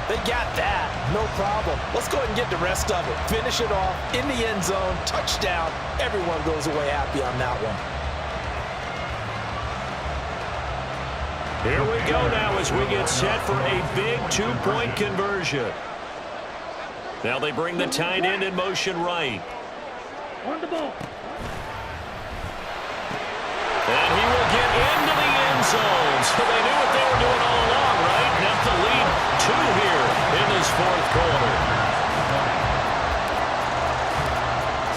They got that. No problem. Let's go ahead and get the rest of it. Finish it off in the end zone. Touchdown. Everyone goes away happy on that one. Here we go now as we get set for a big 2-point conversion. Now they bring the tight end in motion right. On the ball. And he will get into the end zone. So they knew what they were doing all along, right? Now to lead 2 here in this 4th quarter.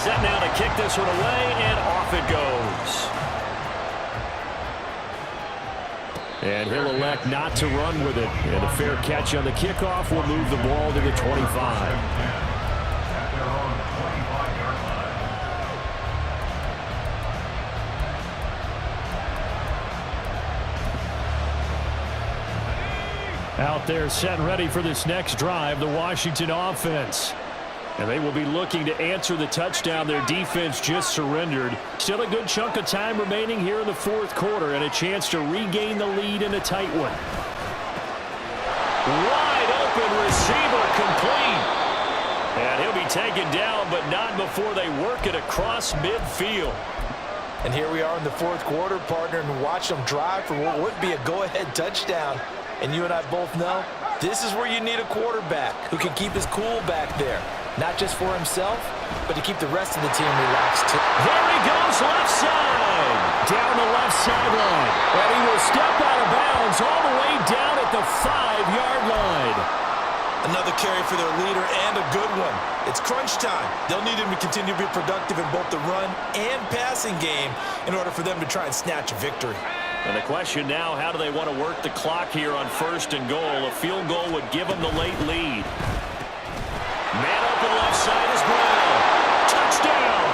Set now to kick this one away, and off it goes. And he'll elect not to run with it. And a fair catch on the kickoff will move the ball to the 25. At their own 25-yard line. Out there set and ready for this next drive, the Washington offense. And they will be looking to answer the touchdown their defense just surrendered. Still a good chunk of time remaining here in the 4th quarter and a chance to regain the lead in a tight one. Wide open receiver complete. And he'll be taken down, but not before they work it across midfield. And here we are in the 4th quarter, partner, and watch them drive for what would be a go-ahead touchdown. And you and I both know this is where you need a quarterback who can keep his cool back there. Not just for himself, but to keep the rest of the team relaxed too. There he goes, left side. Down the left sideline. And he will step out of bounds all the way down at the 5-yard line. Another carry for their leader and a good one. It's crunch time. They'll need him to continue to be productive in both the run and passing game in order for them to try and snatch a victory. And the question now, how do they want to work the clock here on 1st and goal? A field goal would give them the late lead. Man open left side is Brown. Touchdown!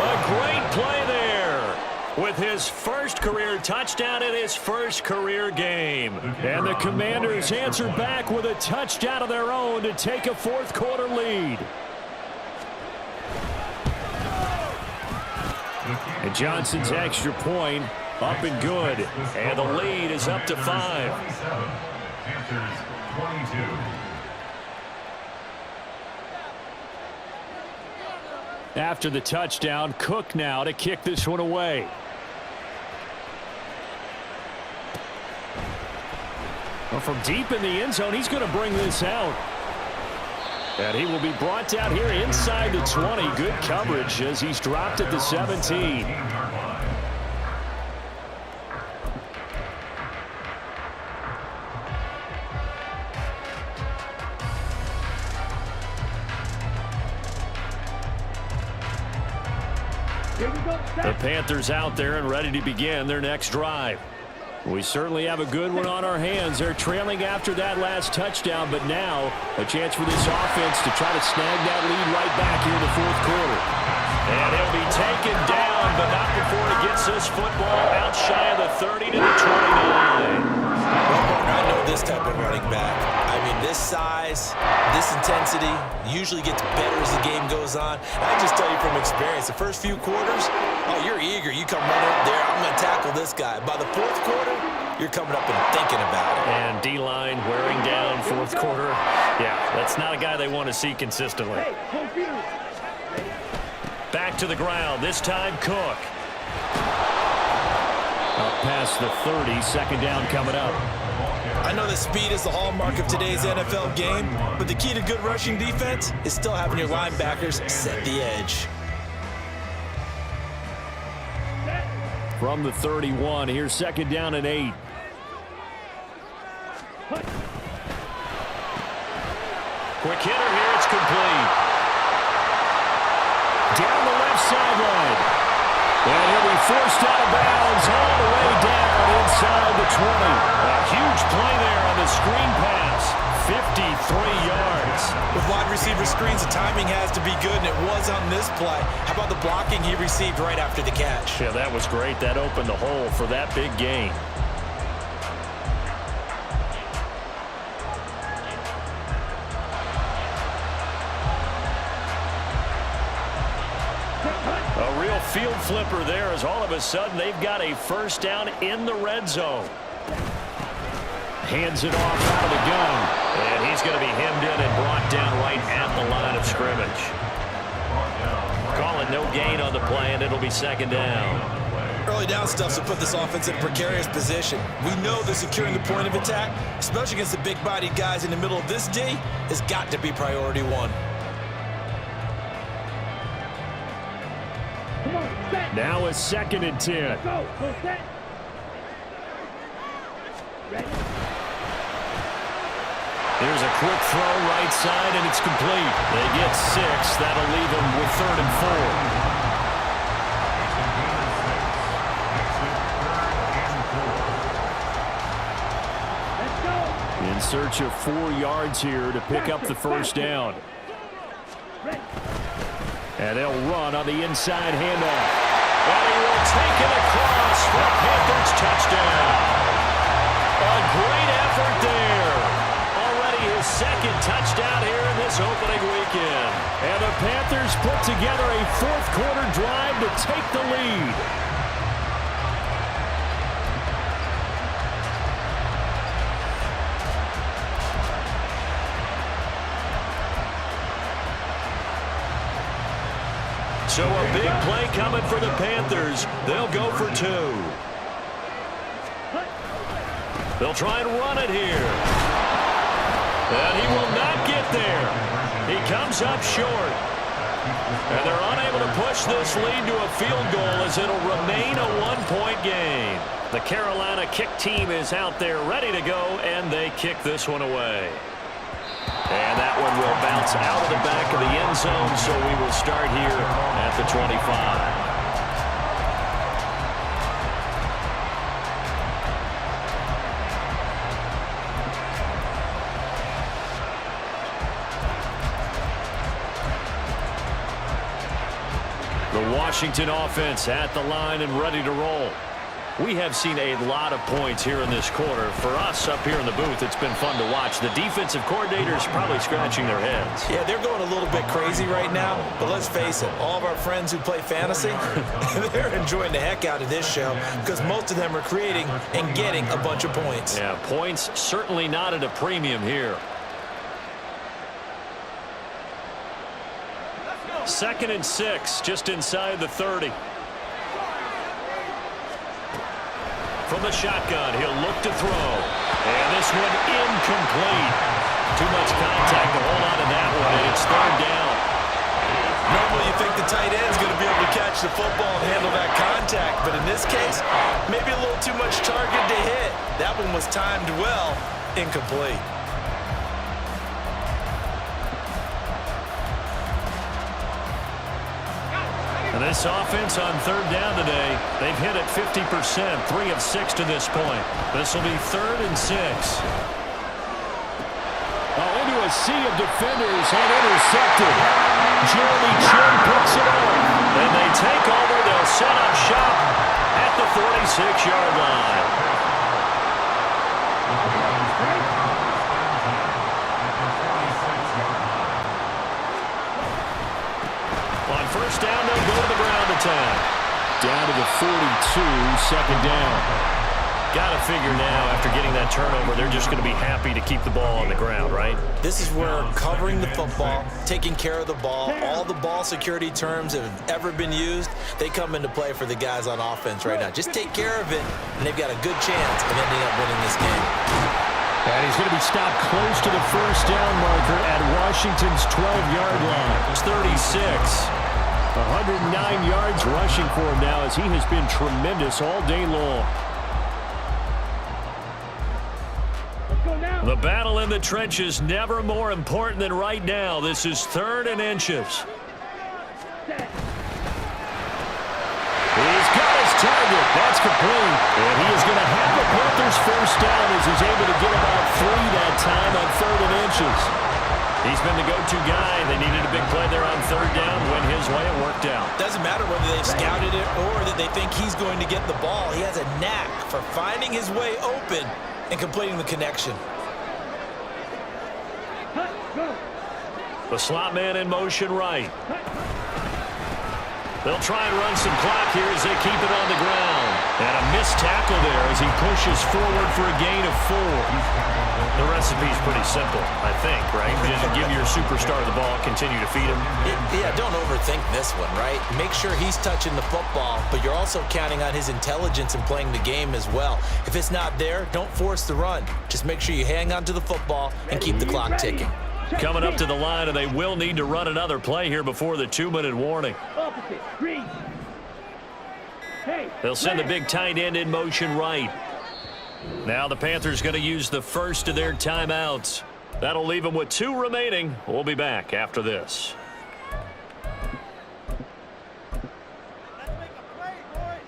A great play there with his first career touchdown in his first career game. And the Commanders answer back with a touchdown of their own to take a 4th quarter lead. And Johnson's extra point up and good. And the lead is up to 5. Panthers 22. After the touchdown, Cook now to kick this one away. Well, from deep in the end zone, he's going to bring this out. And he will be brought down here inside the 20. Good coverage as he's dropped at the 17. The Panthers out there and ready to begin their next drive. We certainly have a good one on our hands. They're trailing after that last touchdown, but now a chance for this offense to try to snag that lead right back here in the 4th quarter. And he'll be taken down, but not before he gets this football out shy of the 30 to the 29. I know this type of running back. I mean, this size, this intensity usually gets better as the game goes on. I just tell you from experience, the first few quarters, oh, you're eager. You come running up there, I'm going to tackle this guy. By the 4th quarter, you're coming up and thinking about it. And D-line wearing down 4th quarter. Yeah, that's not a guy they want to see consistently. Back to the ground, this time Cook. Up past the 30, 2nd down coming up. I know that speed is the hallmark of today's NFL game, but the key to good rushing defense is still having your linebackers set the edge. From the 31, here's 2nd down and 8. Quick hitter here, it's complete. Down the left sideline. And he'll be forced out of bounds all the way down inside the 20. A huge play there on the screen pass. 53 yards. With wide receiver screens, the timing has to be good, and it was on this play. How about the blocking he received right after the catch? Yeah, that was great. That opened the hole for that big gain. A real field flipper there as all of a sudden they've got a first down in the red zone. Hands it off out of the gun. And he's going to be hemmed in and brought down right at the line of scrimmage. Calling no gain on the play, and it'll be second down. Early down stuff will put this offense in a precarious position. We know they're securing the point of attack, especially against the big-bodied guys in the middle of this D, has got to be priority one. Now a 2nd and 10. Go, set. Ready. Here's a quick throw right side, and it's complete. They get 6. That'll leave them with 3rd and 4. Let's go. In search of 4 yards here to pick up the first down. Ready. And they'll run on the inside handoff. And he will take it across for a Panthers touchdown. A great effort there. Already his 2nd touchdown here in this opening weekend. And the Panthers put together a 4th quarter drive to take the lead. So a big play coming for the Panthers. They'll go for 2. They'll try and run it here. And he will not get there. He comes up short. And they're unable to push this lead to a field goal as it'll remain a 1-point game. The Carolina kick team is out there ready to go, and they kick this one away. And that one will bounce out of the back of the end zone, so we will start here at the 25. The Washington offense at the line and ready to roll. We have seen a lot of points here in this quarter. For us up here in the booth, it's been fun to watch. The defensive coordinators probably scratching their heads. Yeah, they're going a little bit crazy right now, but let's face it, all of our friends who play fantasy, they're enjoying the heck out of this show because most of them are creating and getting a bunch of points. Yeah, points certainly not at a premium here. 2nd and 6, just inside the 30. From the shotgun, he'll look to throw. And this one incomplete. Too much contact to hold on to that one, and it's 3rd down. Normally you think the tight end's going to be able to catch the football and handle that contact, but in this case, maybe a little too much target to hit. That one was timed well, incomplete. And this offense on 3rd down today, they've hit it 50%, 3 of 6 to this point. This will be 3rd and 6. Into a sea of defenders and intercepted. Jeremy Chin picks it up. And they take over. They'll set up shop at the 46-yard line. On 1st down, they'll go to the ground attack. Down to the 42, 2nd down. Got to figure now, after getting that turnover, they're just going to be happy to keep the ball on the ground, right? This is where covering the football, taking care of the ball, all the ball security terms that have ever been used, they come into play for the guys on offense right now. Just take care of it, and they've got a good chance of ending up winning this game. And he's going to be stopped close to the 1st down marker at Washington's 12-yard line. It's 36. 109 yards rushing for him now as he has been tremendous all day long. The battle in the trenches never more important than right now. This is 3rd and inches. He's That's complete. And he is going to have the Panthers first down as he's able to get about 3 that time on 3rd and inches. He's been the go-to guy. They needed a big play there on 3rd down. Went his way. It worked out. Doesn't matter whether they've scouted it or that they think he's going to get the ball. He has a knack for finding his way open and completing the connection. The slot man in motion right. They'll try and run some clock here as they keep it on the ground. And a missed tackle there as he pushes forward for a gain of 4. The recipe's pretty simple, I think, right? Just give your superstar the ball, continue to feed him. Yeah, don't overthink this one, right? Make sure he's touching the football, but you're also counting on his intelligence in playing the game as well. If it's not there, don't force the run. Just make sure you hang on to the football and keep the clock ticking. Coming up to the line, and they will need to run another play here before the 2-minute warning. Opposite. Green. Hey. They'll send the big tight end in motion right. Now the Panthers going to use the first of their timeouts. That'll leave them with 2 remaining. We'll be back after this. Let's make a play, boys.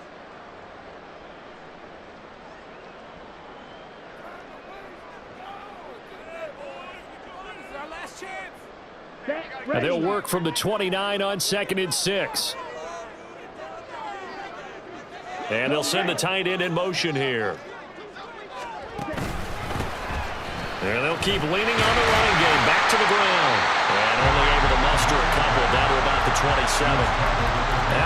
This is our last chance. And they'll work from the 29 on 2nd and 6. And they'll send the tight end in motion here. And they'll keep leaning on the running game. Back to the ground. And only able to muster a couple down to about the 27.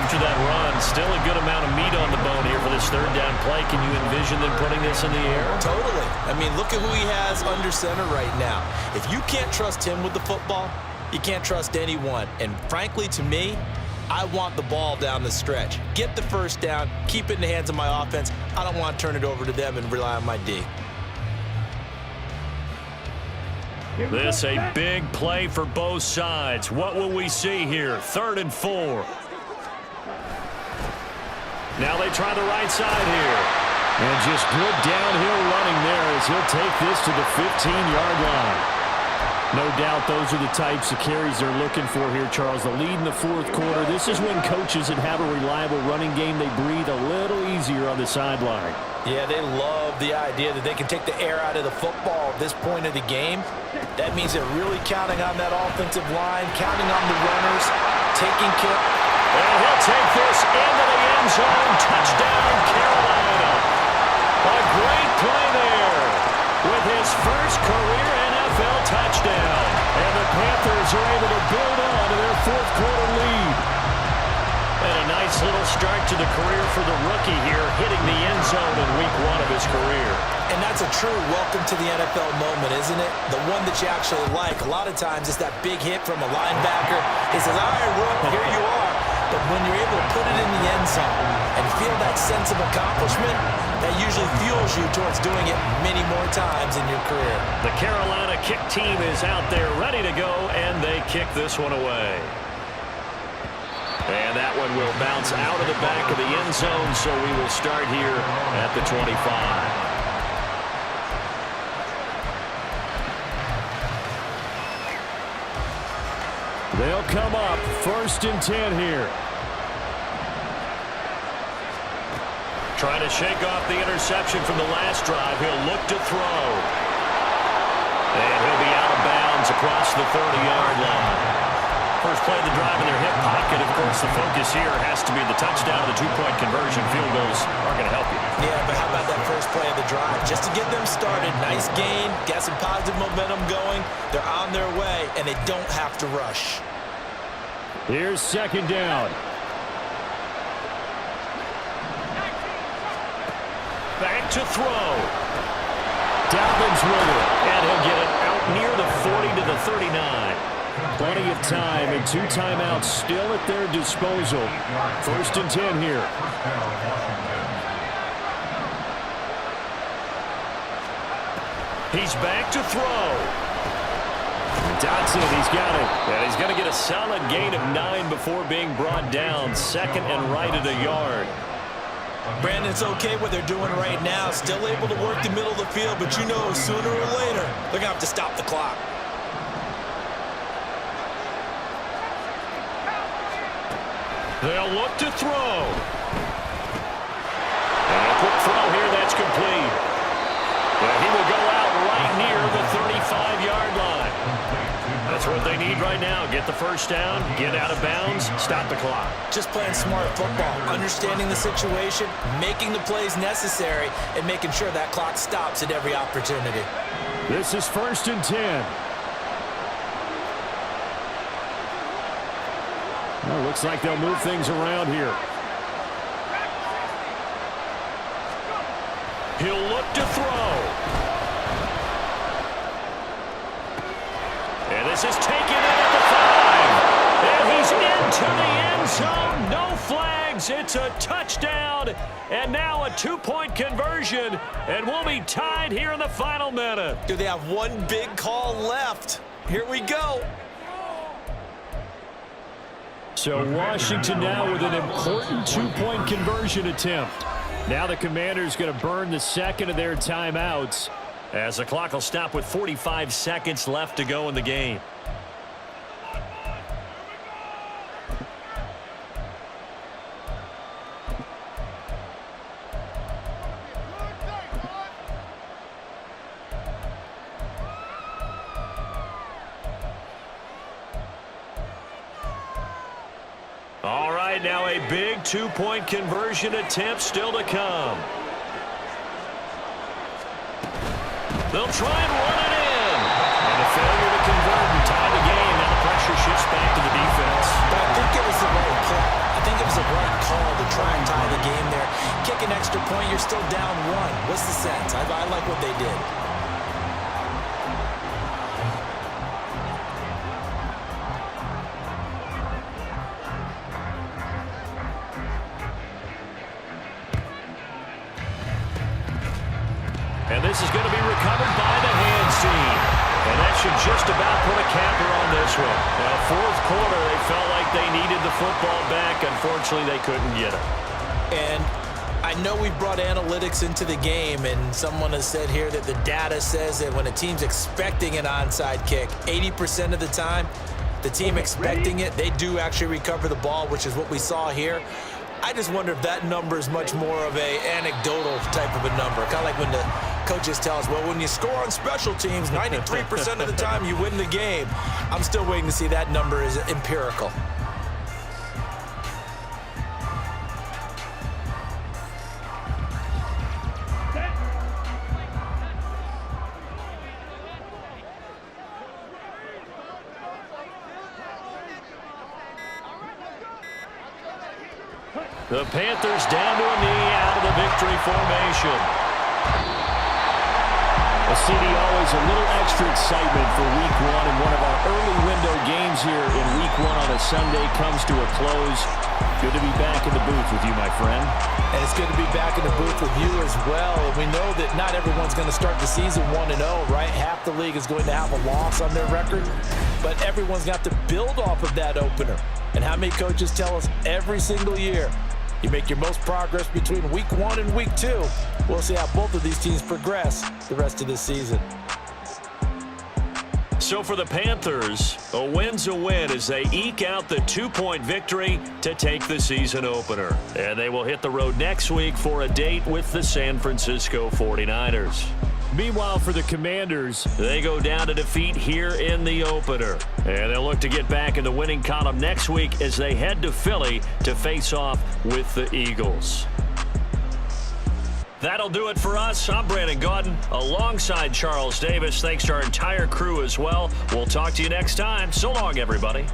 After that run, still a good amount of meat on the bone here for this 3rd down play. Can you envision them putting this in the air? Totally. I mean, look at who he has under center right now. If you can't trust him with the football, you can't trust anyone. And frankly, to me, I want the ball down the stretch. Get the first down, keep it in the hands of my offense. I don't want to turn it over to them and rely on my D. This a big play for both sides. What will we see here? 3rd and 4. Now they try the right side here. And just good downhill running there as he'll take this to the 15-yard line. No doubt those are the types of carries they're looking for here, Charles. The lead in the 4th quarter. This is when coaches that have a reliable running game, they breathe a little easier on the sideline. Yeah, they love the idea that they can take the air out of the football at this point of the game. That means they're really counting on that offensive line, counting on the runners, taking care. And he'll take this into the end zone. Touchdown, Carolina. A great play there with his first career NFL touchdown. And the Panthers are able to build on to their 4th quarter lead. And a nice little start to the career for the rookie here, hitting the end zone in week 1 of his career. And that's a true welcome to the NFL moment, isn't it? The one that you actually like. A lot of times it's that big hit from a linebacker. He says, all right, Rook, here you are. But when you're able to put it in the end zone and feel that sense of accomplishment, that usually fuels you towards doing it many more times in your career. The Carolina kick team is out there ready to go, and they kick this one away. And that one will bounce out of the back of the end zone, so we will start here at the 25. They'll come up 1st and 10 here. Trying to shake off the interception from the last drive. He'll look to throw. And he'll be out of bounds across the 30-yard line. First play of the drive in their hip pocket. Of course, the focus here has to be the touchdown. The 2-point conversion. Field goals are going to help you. Yeah, but how about that first play of the drive? Just to get them started. Nice gain. Got some positive momentum going. They're on their way, and they don't have to rush. Here's 2nd down. Back to throw. Dalvin's with it. And he'll get it out near the 40 to the 39. Plenty of time and 2 timeouts still at their disposal. 1st and 10 here. He's back to throw. Dotson, he's got it. And he's going to get a solid gain of 9 before being brought down. 2nd and right at a yard. Brandon, it's okay what they're doing right now. Still able to work the middle of the field, but you know sooner or later they're going to have to stop the clock. They'll look to throw. And throw here. That's complete. Well, he will go out right near the 35-yard line. That's what they need right now. Get the first down, get out of bounds, stop the clock. Just playing smart football, understanding the situation, making the plays necessary, and making sure that clock stops at every opportunity. This is 1st and 10. Well, looks like they'll move things around here. He'll look to throw. And this is taken in at the 5. And he's into the end zone. No flags. It's a touchdown. And now a 2-point conversion. And we'll be tied here in the final minute. Do they have one big call left? Here we go. So Washington now with an important 2-point conversion attempt. Now the Commanders going to burn the second of their timeouts, as the clock will stop with 45 seconds left to go in the game. All right, now a big 2-point conversion attempt still to come. They'll try and run it in. And a failure to convert and tie the game. Now the pressure shifts back to the defense. But I think it was the right play. I think it was the right call to try and tie the game there. Kick an extra point, you're still down 1. What's the sense? I like what they did. And this is going to be recovered by the hands team. And that should just about put a capper on this one. Well, 4th quarter, they felt like they needed the football back. Unfortunately, they couldn't get it. And I know we brought analytics into the game, and someone has said here that the data says that when a team's expecting an onside kick, 80% of the time, the team expecting it, they do actually recover the ball, which is what we saw here. I just wonder if that number is much more of a anecdotal type of a number. Kind of like when the coaches tell us, well, when you score on special teams, 93% of the time you win the game. I'm still waiting to see that number is empirical. The Panthers down to a knee out of the victory formation. Well, CD, always a little extra excitement for Week 1, and one of our early window games here in Week 1 on a Sunday comes to a close. Good to be back in the booth with you, my friend. And it's good to be back in the booth with you as well. We know that not everyone's going to start the season 1-0, right? Half the league is going to have a loss on their record, but everyone's got to build off of that opener. And how many coaches tell us every single year, you make your most progress between Week 1 and Week 2. We'll see how both of these teams progress the rest of this season. So for the Panthers, a win's a win as they eke out the 2-point victory to take the season opener. And they will hit the road next week for a date with the San Francisco 49ers. Meanwhile, for the Commanders, they go down to defeat here in the opener. And they'll look to get back in the winning column next week as they head to Philly to face off with the Eagles. That'll do it for us. I'm Brandon Gaudin alongside Charles Davis. Thanks to our entire crew as well. We'll talk to you next time. So long, everybody.